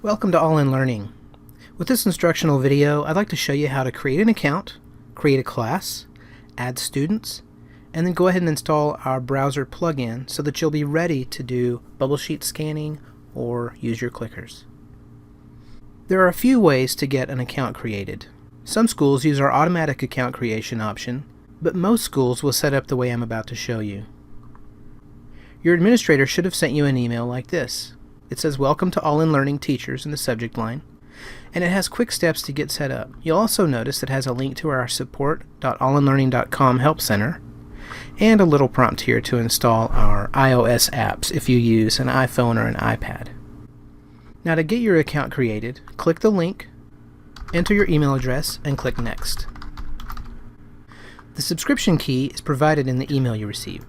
Welcome to All in Learning. With this instructional video, I'd like to show you how to create an account, create a class, add students, and then go ahead and install our browser plugin so that you'll be ready to do bubble sheet scanning or use your clickers. There are a few ways to get an account created. Some schools use our automatic account creation option, but most schools will set up the way I'm about to show you. Your administrator should have sent you an email like this. It says Welcome to All in Learning Teachers in the subject line, and it has quick steps to get set up. You'll also notice it has a link to our support.allinlearning.com help center and a little prompt here to install our iOS apps if you use an iPhone or an iPad. Now to get your account created, click the link, enter your email address, and click Next. The subscription key is provided in the email you receive.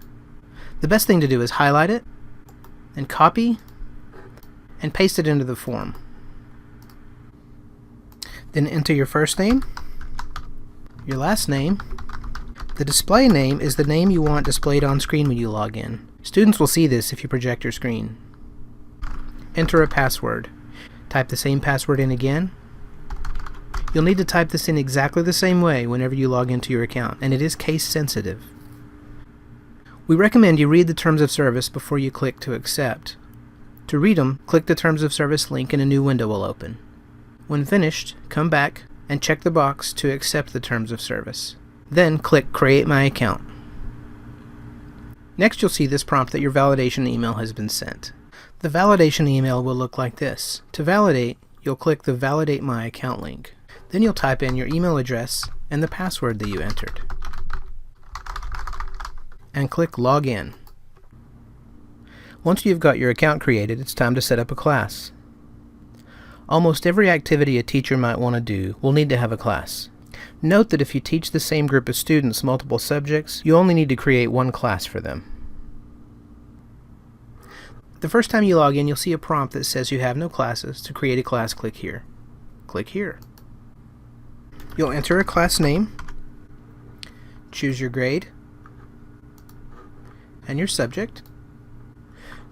The best thing to do is highlight it and copy and paste it into the form. Then enter your first name, your last name. The display name is the name you want displayed on screen when you log in. Students will see this if you project your screen. Enter a password. Type the same password in again. You'll need to type this in exactly the same way whenever you log into your account, and it is case sensitive. We recommend you read the terms of service before you click to accept. To read them, click the Terms of Service link and a new window will open. When finished, come back and check the box to accept the Terms of Service. Then click Create My Account. Next you'll see this prompt that your validation email has been sent. The validation email will look like this. To validate, you'll click the Validate My Account link. Then you'll type in your email address and the password that you entered. And click Log In. Once you've got your account created, it's time to set up a class. Almost every activity a teacher might want to do will need to have a class. Note that if you teach the same group of students multiple subjects, you only need to create one class for them. The first time you log in, you'll see a prompt that says you have no classes. To create a class, click here. Click here. You'll enter a class name, choose your grade, and your subject.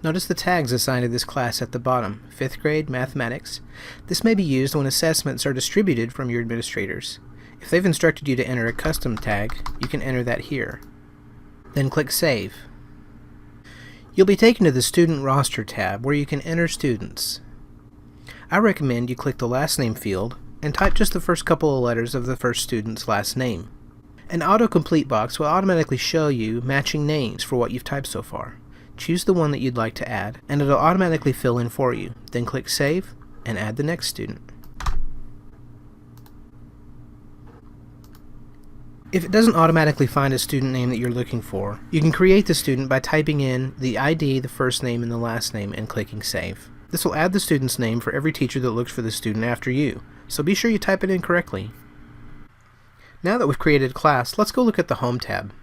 Notice the tags assigned to this class at the bottom. 5th grade Mathematics. This may be used when assessments are distributed from your administrators. If they've instructed you to enter a custom tag, you can enter that here. Then click Save. You'll be taken to the Student Roster tab where you can enter students. I recommend you click the last name field and type just the first couple of letters of the first student's last name. An autocomplete box will automatically show you matching names for what you've typed so far. Choose the one that you'd like to add, and it'll automatically fill in for you. Then click Save and add the next student. If it doesn't automatically find a student name that you're looking for, you can create the student by typing in the ID, the first name, and the last name, and clicking Save. This will add the student's name for every teacher that looks for the student after you, so be sure you type it in correctly. Now that we've created a class, let's go look at the Home tab.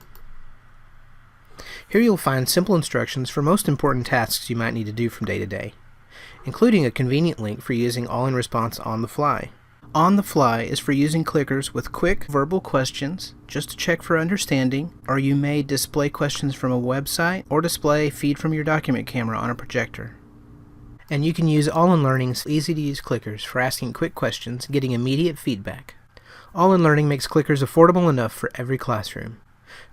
Here you'll find simple instructions for most important tasks you might need to do from day to day, including a convenient link for using All-in-Response on the fly. On the fly is for using clickers with quick verbal questions just to check for understanding, or you may display questions from a website or display feed from your document camera on a projector. And you can use All in Learning's easy-to-use clickers for asking quick questions and getting immediate feedback. All in Learning makes clickers affordable enough for every classroom.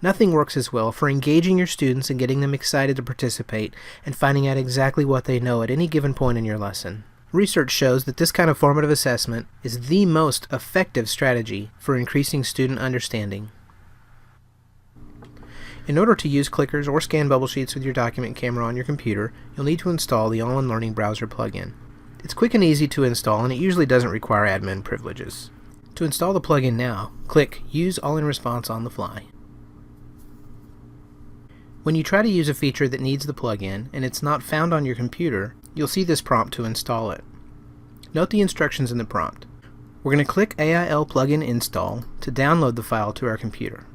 Nothing works as well for engaging your students and getting them excited to participate and finding out exactly what they know at any given point in your lesson. Research shows that this kind of formative assessment is the most effective strategy for increasing student understanding. In order to use clickers or scan bubble sheets with your document camera on your computer, you'll need to install the All in Learning browser plugin. It's quick and easy to install, and it usually doesn't require admin privileges. To install the plugin now, click Use All-in-Response on the fly. When you try to use a feature that needs the plugin and it's not found on your computer, you'll see this prompt to install it. Note the instructions in the prompt. We're going to click AIL Plugin Install to download the file to our computer.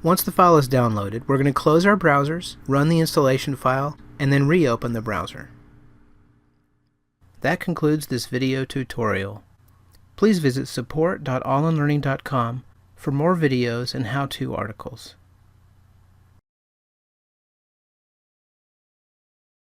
Once the file is downloaded, we're going to close our browsers, run the installation file, and then reopen the browser. That concludes this video tutorial. Please visit support.allinlearning.com for more videos and how-to articles.